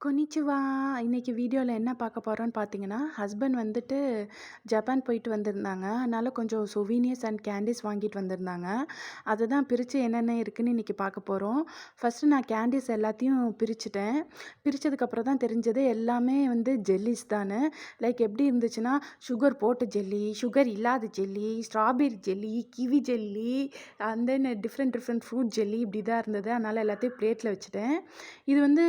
கொனிச்சிவா. இன்னைக்கு வீடியோல என்ன பார்க்க போறோம்ன்னு பார்த்தீங்கன்னா, ஹஸ்பண்ட் வந்துட்டு ஜப்பான் போயிட்டு வந்திருந்தாங்க. அதனால கொஞ்சம் சொவீனியர்ஸ் அண்ட் கேண்டீஸ் வாங்கிட்டு வந்திருந்தாங்க. அததான் பிரிச்சு என்னென்ன இருக்குன்னு இன்னைக்கு பார்க்க போறோம். ஃபர்ஸ்ட்டு நான் கேண்டீஸ் எல்லாத்தையும் பிரிச்சுட்டேன். பிரிச்சதுக்கப்புறம் தான் தெரிஞ்சது எல்லாமே வந்து ஜெல்லிஸ் தான்னு. லைக் எப்படி இருந்துச்சுன்னா, சுகர் போட்ட ஜெல்லி, சுகர் இல்லாத jelly, strawberry jelly, kiwi jelly, and then different fruit jelly இப்படி தான் இருந்தது. அதனால எல்லாத்தையும் பிளேட்ல வச்சுட்டேன். இது வந்து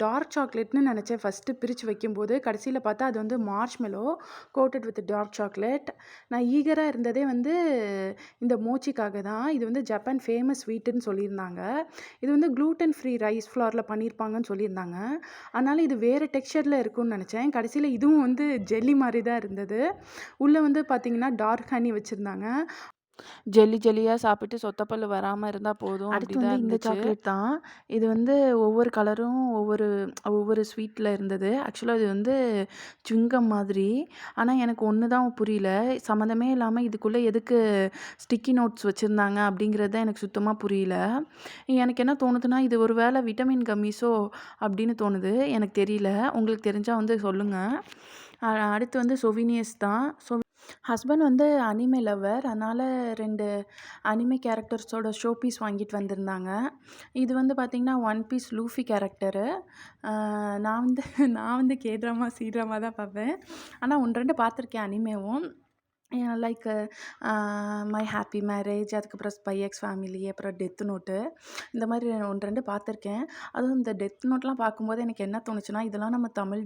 டார்க் சாக்லேட்னு நினச்சேன் ஃபஸ்ட்டு பிரித்து வைக்கும்போது. கடைசியில் பார்த்தா அது வந்து marshmallow coated with dark chocolate. நான் ஈகராக இருந்ததே வந்து இந்த மோச்சிக்காக தான். இது வந்து ஜப்பான் ஃபேமஸ் ஸ்வீட்டுன்னு சொல்லியிருந்தாங்க. இது வந்து க்ளூட்டன் ஃப்ரீ ரைஸ் ஃப்ளாரில் பண்ணியிருப்பாங்கன்னு சொல்லியிருந்தாங்க. அதனால் இது வேறு டெக்ஸ்சரில் இருக்கும்னு நினச்சேன். கடைசியில் இதுவும் வந்து ஜெல்லி மாதிரி தான் இருந்தது. உள்ளே வந்து பார்த்திங்கன்னா டார்க் ஹனி வச்சுருந்தாங்க. ஜெல்லியா சாப்பிட்டு சொத்த பல்லு வராம இருந்தா போதும். அடுத்து வந்து அப்படிதான் இந்த இருந்துச்சு. சாக்லேட் தான். இது வந்து ஒவ்வொரு கலரும் ஒவ்வொரு ஸ்வீட்ல இருந்தது. ஆக்சுவலா இது வந்து சுவிங்கம் மாதிரி. ஆனா எனக்கு ஒண்ணு தான் புரியல. சம்மந்தமே இல்லாம இதுக்குள்ள எதுக்கு ஸ்டிக்கி நோட்ஸ் வச்சிருந்தாங்க அப்படிங்கிறது தான் எனக்கு சுத்தமா புரியல. எனக்கு என்ன தோணுதுன்னா, இது ஒரு வேளை விட்டமின் கம்மிஸோ அப்படின்னு தோணுது. எனக்கு தெரியல. உங்களுக்கு தெரிஞ்சா வந்து சொல்லுங்க. அடுத்து வந்து சொவினியர்ஸ் தான். ஹஸ்பண்ட் வந்து அனிமே லவ்வர். அதனால் 2 அனிமே கேரக்டர்ஸோட ஷோ பீஸ் வாங்கிட்டு வந்திருந்தாங்க. இது வந்து பார்த்திங்கன்னா ஒன் பீஸ் லூஃபி கேரக்டரு. நான் வந்து கே ட்ராமா, சி ட்ராமா தான் பார்ப்பேன். ஆனால் 1, 2 பார்த்துருக்கேன் அனிமேவும். லைக் மை ஹாப்பி மேரேஜ், அதுக்கப்புறம் ஸ்பை எக்ஸ் ஃபேமிலி, அப்புறம் டெத் நோட்டு, இந்த மாதிரி 1, 2 பார்த்துருக்கேன். அதுவும் இந்த டெத் நோட்லாம் பார்க்கும்போது எனக்கு என்ன தோணுச்சுன்னா, இதெல்லாம் நம்ம தமிழ்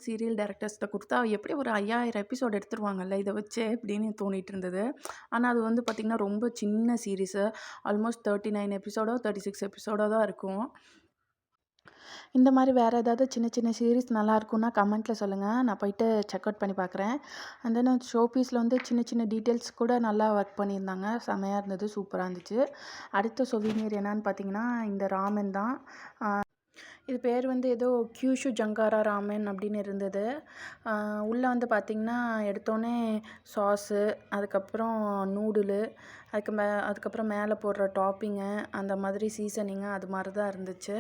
சீரியல் டைரக்டர்ஸ்கிட்ட கொடுத்தா எப்படி ஒரு 5000 எபிசோடு எடுத்துருவாங்கல்ல இதை வச்சு அப்படின்னு தோணிட்டு இருந்தது. ஆனால் அது வந்து பார்த்திங்கன்னா ரொம்ப சின்ன சீரீஸு. ஆல்மோஸ்ட் 39 எபிசோடோ 36 எபிசோடோ தான் இருக்கும். இந்த மாதிரி வேறு ஏதாவது சின்ன சின்ன சீரீஸ் நல்லா இருக்கும்னா கமெண்ட்டில் சொல்லுங்கள். நான் போயிட்டு செக் அவுட் பண்ணி பார்க்குறேன். அண்ட் தென் ஷோ பீஸில் வந்து சின்ன சின்ன டீட்டெயில்ஸ் கூட நல்லா ஒர்க் பண்ணியிருந்தாங்க. செமையாக இருந்தது, சூப்பராக இருந்துச்சு. அடுத்த சொவீனியர் என்னன்னு பார்த்தீங்கன்னா, இந்த ராமன் தான். இது பேர் வந்து ஏதோ கியூஷு ஜங்காரா ராமன் அப்படின்னு இருந்தது. உள்ளே வந்து பார்த்திங்கன்னா எடுத்தோடனே சாஸு, அதுக்கப்புறம் நூடுலு, அதுக்கப்புறம் மேலே போடுற டாப்பிங்கு, அந்த மாதிரி சீசனிங்கு அது மாதிரி தான் இருந்துச்சு.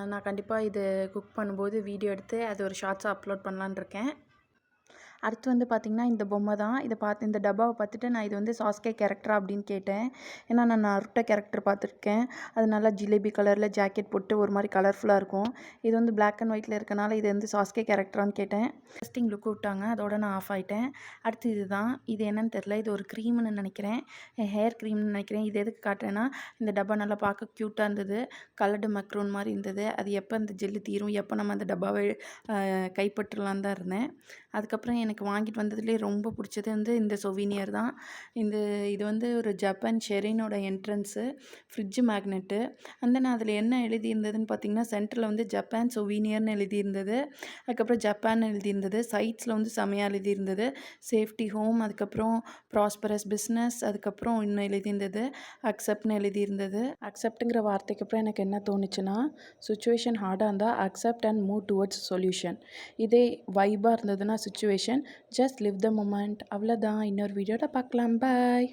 நான் கண்டிப்பாக இது குக் பண்ணும்போது வீடியோ எடுத்து அது ஒரு ஷார்ட்ஸாக அப்லோட் பண்ணலான்னு இருக்கேன். அடுத்து வந்து பார்த்திங்கன்னா இந்த பொம்மை தான். இந்த டப்பாவை பார்த்துட்டு நான் இது வந்து சாஸ்கே கேரக்டரா அப்படின்னு கேட்டேன். ஏன்னா நான் நருட்டோ கேரக்டர் பார்த்துருக்கேன். அது நல்லா ஜிலேபி கலரில் ஜாக்கெட் போட்டு ஒரு மாதிரி கலர்ஃபுல்லாக இருக்கும். இது வந்து பிளாக் அண்ட் ஒயிட்டில் இருக்கனால இது வந்து சாஸ்கே கேரக்டரான்னு கேட்டேன். டெஸ்டிங் லுக் விட்டாங்க. அதோட நான் ஆஃப் ஆகிட்டேன். அடுத்து இதுதான். இது என்னன்னு தெரில. இது ஒரு க்ரீம்னு நினைக்கிறேன். ஹேர் க்ரீம்னு நினைக்கிறேன். இது எதுக்கு காட்டுறேன்னா, இந்த டப்பா நல்லா பார்க்க க்யூட்டாக இருந்தது. கலர்டு மக்ரூன் மாதிரி இருந்தது. அது எப்போ அந்த ஜெல்லு தீரும், எப்போ நம்ம அந்த டப்பாவை கைப்பற்றலான்னு தான் இருந்தேன். அதுக்கப்புறம் எனக்கு வாங்கிட்டு வந்ததுலேயே ரொம்ப பிடிச்சது வந்து இந்த சொவீனியர் தான். இது வந்து ஒரு ஜப்பான் ஷெரினோட entrance, fridge magnet. And then அதில் என்ன எழுதியிருந்ததுன்னு பார்த்திங்கன்னா, சென்டரில் வந்து ஜப்பான் சொவீனியர்னு எழுதியிருந்தது. அதுக்கப்புறம் ஜப்பான் எழுதியிருந்தது. சைட்ஸில் வந்து செமையாக எழுதியிருந்தது. சேஃப்டி ஹோம், அதுக்கப்புறம் ப்ராஸ்பரஸ் பிஸ்னஸ், அதுக்கப்புறம் இன்னும் எழுதியிருந்தது அக்செப்ட்னு எழுதியிருந்தது. அக்செப்ட்டுங்கிற வார்த்தைக்கு அப்புறம் எனக்கு என்ன தோணுச்சுன்னா, சுச்சுவேஷன் ஹார்டாக இருந்தால் accept and move towards solution. இதே வைபாக இருந்ததுன்னா situation, just live the moment. அவ்வளோதான். இன்னொரு வீடியோவில் பார்க்கலாம். பாய்.